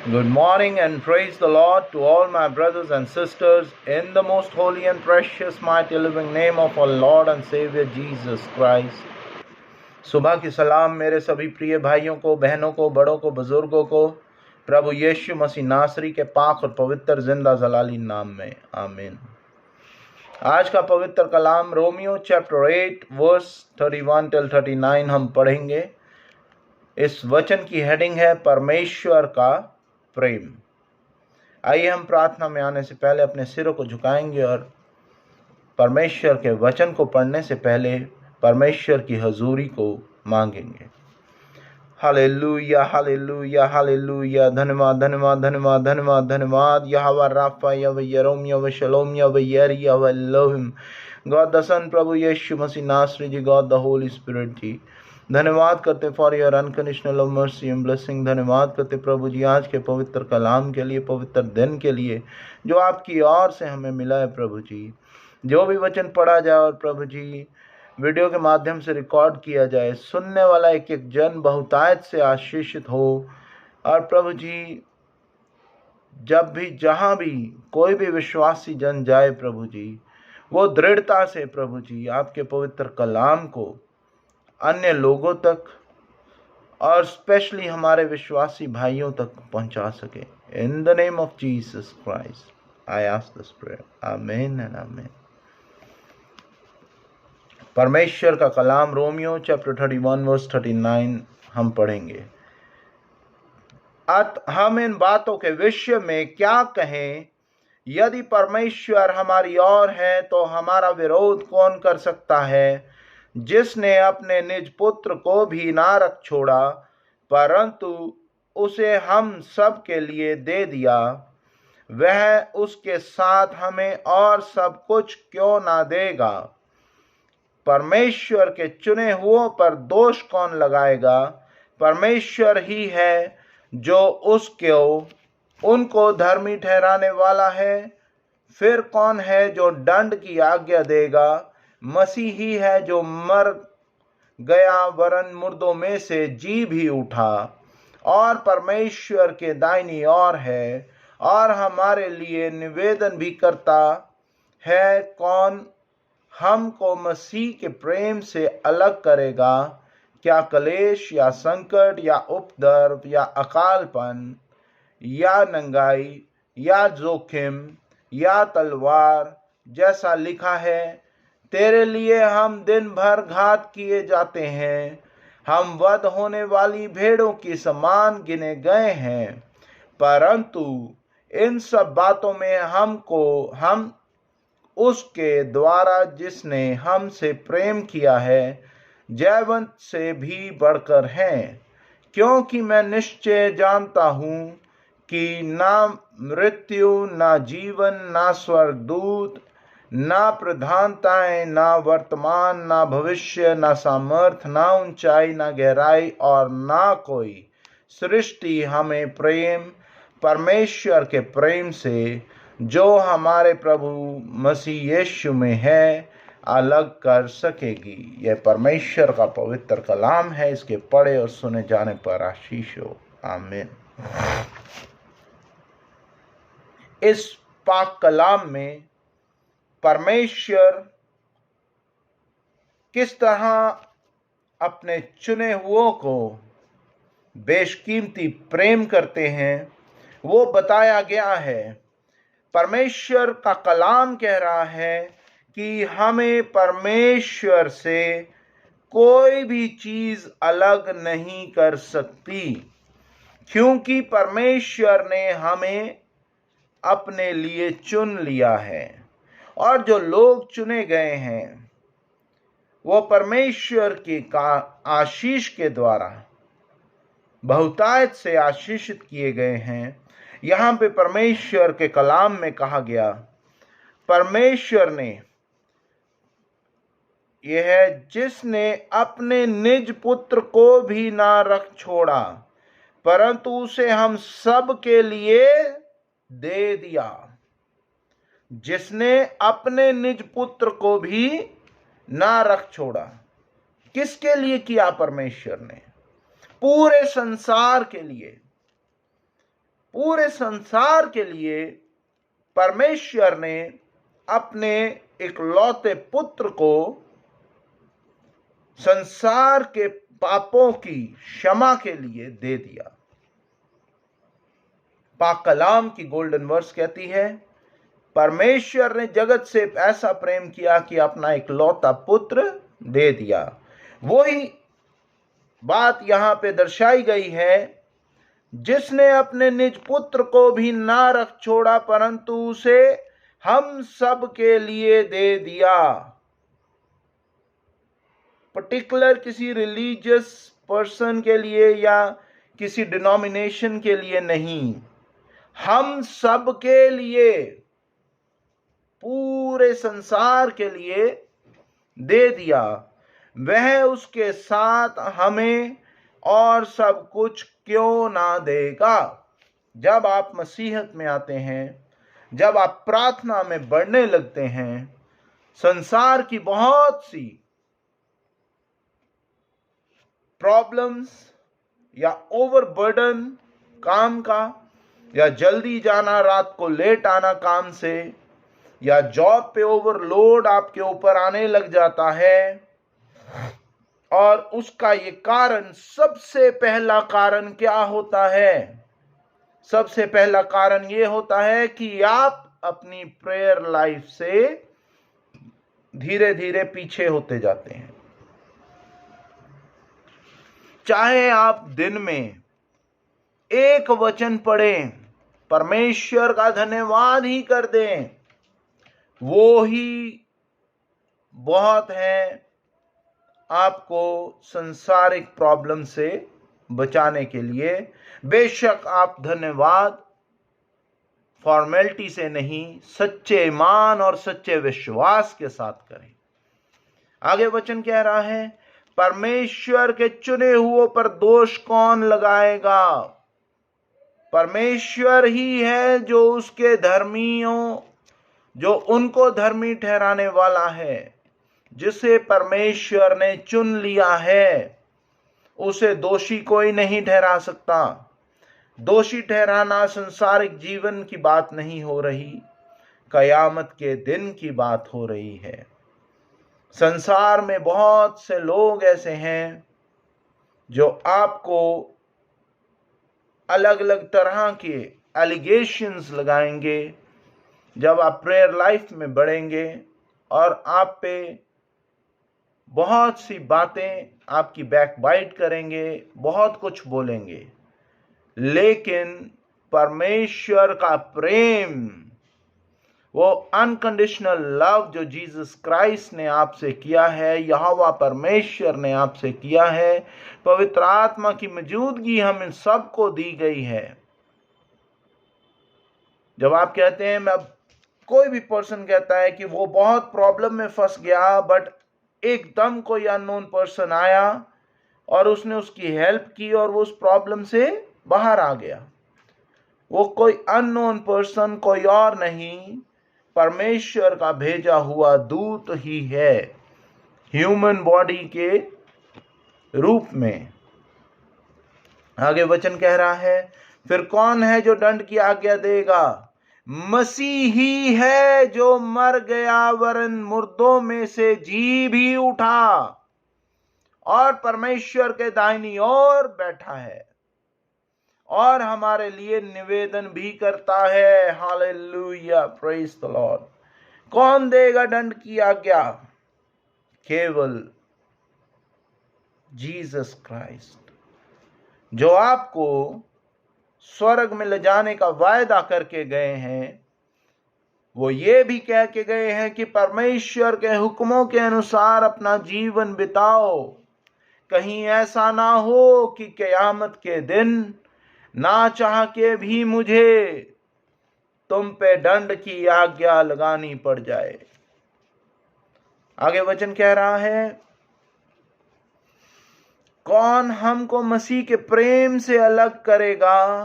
Good morning and praise the Lord to all my brothers and sisters in the most holy and precious mighty living name of our Lord and Savior Jesus Christ. सुबह की सलाम मेरे सभी प्रिय भाइयों को, बहनों को, बड़ों को, बुजुर्गों को प्रभु यीशु मसीह नासरी के पाक और पवित्र जिंदा जलाली नाम में आमीन। आज का पवित्र कलाम रोमियो चैप्टर 8 वर्स 31 till 39 हम पढ़ेंगे। इस वचन की हेडिंग है परमेश्वर का प्रेम। आइए हम प्रार्थना में आने से पहले अपने सिरों को झुकाएंगे और परमेश्वर के वचन को पढ़ने से पहले परमेश्वर की हजूरी को मांगेंगे। Hallelujah, hallelujah, hallelujah. धन्यवाद, धन्यवाद, धन्यवाद, धन्यवाद, धन्यवाद। यहोवा राफा, यहोवा यरोम, यहोवा शलोम, यहोवा यरी, यहोवा एलोहिम, गॉड द सन, प्रभु यीशु मसीह नासरी जी, गॉड द होली स्पिरिट जी। धन्यवाद करते for your unconditional mercy and blessing. धन्यवाद करते प्रभु जी आज के पवित्र कलाम के लिए, पवित्र दिन के लिए जो आपकी ओर से हमें मिला है। प्रभु जी जो भी वचन पढ़ा जाए और प्रभु जी वीडियो के माध्यम से रिकॉर्ड किया जाए, सुनने वाला एक एक जन बहुतायत से आशीषित हो। और प्रभु जी जब भी जहाँ भी कोई भी विश्वासी जन जाए प्रभु जी, वो दृढ़ता से प्रभु जी आपके पवित्र कलाम को अन्य लोगों तक और स्पेशली हमारे विश्वासी भाइयों तक पहुंचा सके। In the name of Jesus Christ I ask this prayer, आमीन एंड आमीन। परमेश्वर का कलाम रोमियो चैप्टर 31 वर्स 39 हम पढ़ेंगे। हम इन बातों के विषय में क्या कहें? यदि परमेश्वर हमारी ओर है तो हमारा विरोध कौन कर सकता है? जिसने अपने निज पुत्र को भी ना रख छोड़ा परंतु उसे हम सब के लिए दे दिया, वह उसके साथ हमें और सब कुछ क्यों ना देगा? परमेश्वर के चुने हुओं पर दोष कौन लगाएगा? परमेश्वर ही है जो उनको धर्मी ठहराने वाला है। फिर कौन है जो दंड की आज्ञा देगा? मसीह ही है जो मर गया वरन मुर्दों में से जी भी उठा और परमेश्वर के दाहिनी ओर है और हमारे लिए निवेदन भी करता है। कौन हमको मसीह के प्रेम से अलग करेगा? क्या क्लेश या संकट या उपद्रव या अकालपन या नंगाई या जोखिम या तलवार? जैसा लिखा है, तेरे लिए हम दिन भर घात किए जाते हैं, हम वध होने वाली भेड़ों की समान गिने गए हैं। परंतु इन सब बातों में हम उसके द्वारा जिसने हमसे प्रेम किया है जयवंत से भी बढ़कर हैं। क्योंकि मैं निश्चय जानता हूँ कि ना मृत्यु, ना जीवन, ना स्वर्गदूत, ना प्रधानताएं, ना वर्तमान, ना भविष्य, ना सामर्थ, ना ऊंचाई, ना गहराई और ना कोई सृष्टि हमें परमेश्वर के प्रेम से जो हमारे प्रभु मसीह यीशु में है अलग कर सकेगी। यह परमेश्वर का पवित्र कलाम है। इसके पढ़े और सुने जाने पर आशीष हो, आमीन। इस पाक कलाम में परमेश्वर किस तरह अपने चुने हुओं को बेशकीमती प्रेम करते हैं वो बताया गया है। परमेश्वर का कलाम कह रहा है कि हमें परमेश्वर से कोई भी चीज अलग नहीं कर सकती, क्योंकि परमेश्वर ने हमें अपने लिए चुन लिया है। और जो लोग चुने गए हैं वो परमेश्वर की आशीष के द्वारा बहुतायत से आशीषित किए गए हैं। यहाँ पे परमेश्वर के कलाम में कहा गया, परमेश्वर ने यह है जिसने अपने निज पुत्र को भी ना रख छोड़ा परंतु उसे हम सब के लिए दे दिया। जिसने अपने निज पुत्र को भी ना रख छोड़ा। किसके लिए किया? परमेश्वर ने पूरे संसार के लिए। पूरे संसार के लिए परमेश्वर ने अपने इकलौते पुत्र को संसार के पापों की क्षमा के लिए दे दिया। पाक कलाम की गोल्डन वर्स कहती है, परमेश्वर ने जगत से ऐसा प्रेम किया कि अपना इकलौता पुत्र दे दिया। वही बात यहां पे दर्शाई गई है, जिसने अपने निज पुत्र को भी ना रख छोड़ा परंतु उसे हम सब के लिए दे दिया। पर्टिकुलर किसी रिलीजियस पर्सन के लिए या किसी डिनोमिनेशन के लिए नहीं, हम सब के लिए, पूरे संसार के लिए दे दिया। वह उसके साथ हमें और सब कुछ क्यों ना देगा। जब आप मसीहत में आते हैं, जब आप प्रार्थना में बढ़ने लगते हैं, संसार की बहुत सी प्रॉब्लम्स या ओवरबर्डन काम का, या जल्दी जाना, रात को लेट आना काम से, या जॉब पे ओवरलोड आपके ऊपर आने लग जाता है, और उसका ये कारण, सबसे पहला कारण क्या होता है? सबसे पहला कारण ये होता है कि आप अपनी प्रेयर लाइफ से धीरे धीरे पीछे होते जाते हैं। चाहे आप दिन में एक वचन पढ़ें, परमेश्वर का धन्यवाद ही कर दें, वो ही बहुत है आपको संसारिक प्रॉब्लम से बचाने के लिए। बेशक आप धन्यवाद फॉर्मेलिटी से नहीं, सच्चे ईमान और सच्चे विश्वास के साथ करें। आगे वचन कह रहा है, परमेश्वर के चुने हुओं पर दोष कौन लगाएगा? परमेश्वर ही है जो उसके धर्मियों, जो उनको धर्मी ठहराने वाला है। जिसे परमेश्वर ने चुन लिया है, उसे दोषी कोई नहीं ठहरा सकता। दोषी ठहराना संसारिक जीवन की बात नहीं हो रही, कयामत के दिन की बात हो रही है। संसार में बहुत से लोग ऐसे हैं जो आपको अलग अलग तरह के एलिगेशंस लगाएंगे जब आप प्रेयर लाइफ में बढ़ेंगे, और आप पे बहुत सी बातें आपकी बैकबाइट करेंगे, बहुत कुछ बोलेंगे। लेकिन परमेश्वर का प्रेम, वो अनकंडीशनल लव जो जीसस क्राइस्ट ने आपसे किया है, यहोवा परमेश्वर ने आपसे किया है, पवित्र आत्मा की मौजूदगी हम इन सबको दी गई है। जब आप कहते हैं, मैं कोई भी पर्सन कहता है कि वो बहुत प्रॉब्लम में फंस गया, बट एकदम कोई अननोन पर्सन आया और उसने उसकी हेल्प की और वो उस प्रॉब्लम से बाहर आ गया। वो कोई अननोन पर्सन कोई और नहीं, परमेश्वर का भेजा हुआ दूत ही है, ह्यूमन बॉडी के रूप में। आगे वचन कह रहा है, फिर कौन है जो दंड की आज्ञा देगा? मसीह ही है जो मर गया वरन मुर्दों में से जी भी उठा और परमेश्वर के दाहिनी ओर बैठा है और हमारे लिए निवेदन भी करता है। Hallelujah, praise the Lord. कौन देगा दंड की आज्ञा? केवल जीसस क्राइस्ट, जो आपको स्वर्ग में ले जाने का वायदा करके गए हैं। वो ये भी कह के गए हैं कि परमेश्वर के हुक्मों के अनुसार अपना जीवन बिताओ। कहीं ऐसा ना हो कि क़यामत के दिन ना चाह के भी मुझे तुम पे दंड की आज्ञा लगानी पड़ जाए। आगे वचन कह रहा है, कौन हमको मसीह के प्रेम से अलग करेगा?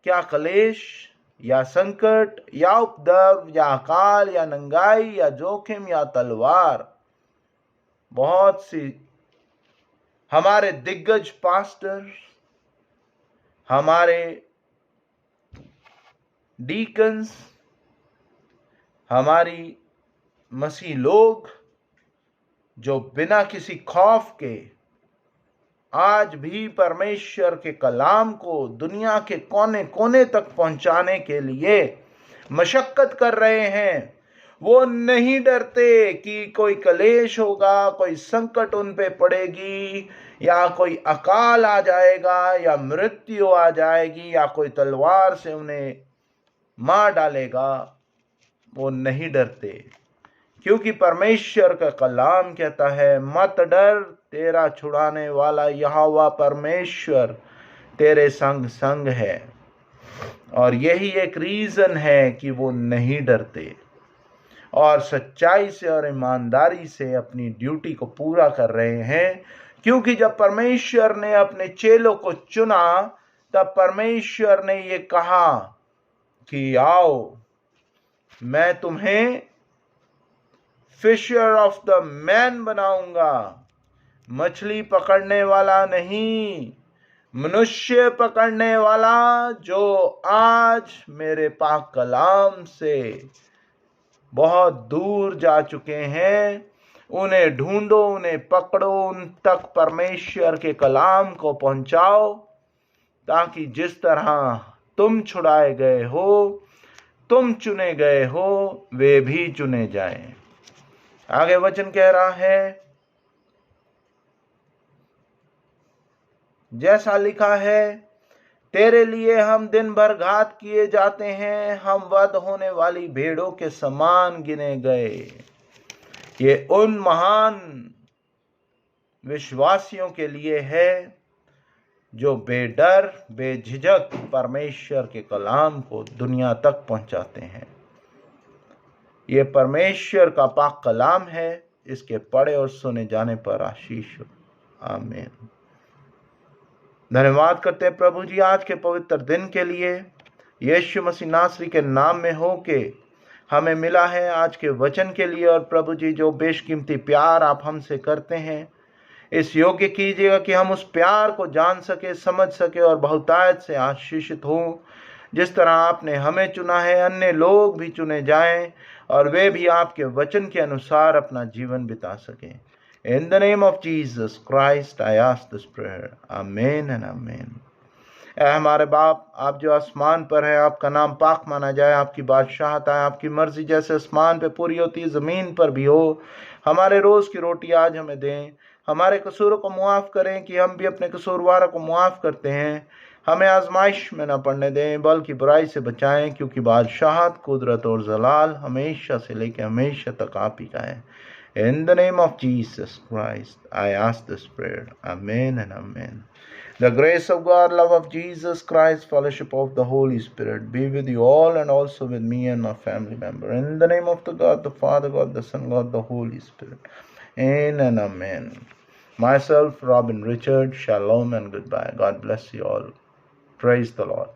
क्या क्लेश या संकट या उपद्रव या अकाल या नंगाई या जोखिम या तलवार? बहुत सी हमारे दिग्गज पास्टर, हमारे डीकन्स, हमारी मसीह लोग जो बिना किसी खौफ के आज भी परमेश्वर के कलाम को दुनिया के कोने कोने तक पहुंचाने के लिए मशक्कत कर रहे हैं, वो नहीं डरते कि कोई कलेश होगा, कोई संकट उन पे पड़ेगी, या कोई अकाल आ जाएगा, या मृत्यु आ जाएगी, या कोई तलवार से उन्हें मार डालेगा। वो नहीं डरते, क्योंकि परमेश्वर का कलाम कहता है, मत डर, तेरा छुड़ाने वाला यहोवा परमेश्वर तेरे संग संग है। और यही एक रीजन है कि वो नहीं डरते और सच्चाई से और ईमानदारी से अपनी ड्यूटी को पूरा कर रहे हैं। क्योंकि जब परमेश्वर ने अपने चेलों को चुना, तब परमेश्वर ने ये कहा कि आओ, मैं तुम्हें फिशर ऑफ द मैन बनाऊंगा, मछली पकड़ने वाला नहीं, मनुष्य पकड़ने वाला, जो आज मेरे पाक कलाम से बहुत दूर जा चुके हैं। उन्हें ढूंढो, उन्हें पकड़ो, उन तक परमेश्वर के कलाम को पहुंचाओ, ताकि जिस तरह तुम छुड़ाए गए हो, तुम चुने गए हो, वे भी चुने जाएं। आगे वचन कह रहा है, जैसा लिखा है, तेरे लिए हम दिन भर घात किए जाते हैं, हम वध होने वाली भेड़ों के समान गिने गए। ये उन महान विश्वासियों के लिए है जो बेडर बेझिझक परमेश्वर के कलाम को दुनिया तक पहुंचाते हैं। ये परमेश्वर का पाक कलाम है, इसके पढ़े और सुने जाने पर आशीष हो। आमीन। धन्यवाद करते हैं प्रभु जी आज के पवित्र दिन के लिए। यीशु मसीह नासरी के नाम में हो के हमें मिला है आज के वचन के लिए। और प्रभु जी, जो बेशकीमती प्यार आप हमसे करते हैं, इस योग्य कीजिएगा कि हम उस प्यार को जान सके, समझ सके और बहुतायत से आशीषित हों। जिस तरह आपने हमें चुना है, अन्य लोग भी चुने जाएं और वे भी आपके वचन के अनुसार अपना जीवन बिता सकें। In the name of Jesus Christ, I ask this prayer. Amen and amen. ऐ हमारे बाप, आप जो आसमान पर है, आपका नाम पाक माना जाए, आपकी बादशाहत आए, आपकी मर्जी जैसे आसमान पे पूरी होती है ज़मीन पर भी हो। हमारे रोज़ की रोटी आज हमें दें, हमारे कसूरों को मुआफ़ करें कि हम भी अपने कसूरवारों को मुआफ़ करते हैं। हमें आजमाइश में न पड़ने दें, बल्कि बुराई से बचाएं, क्योंकि बादशाहत, कुदरत और जलाल हमेशा से लेकर हमेशा तक आप ही का है। In the name of Jesus Christ, I ask this prayer. Amen and amen. The grace of God, love of Jesus Christ, fellowship of the Holy Spirit be with you all and also with me and my family member. In the name of the God, the Father, God, the Son, God, the Holy Spirit. Amen and amen. Myself, Robin Richard, shalom and goodbye. God bless you all. Praise the Lord.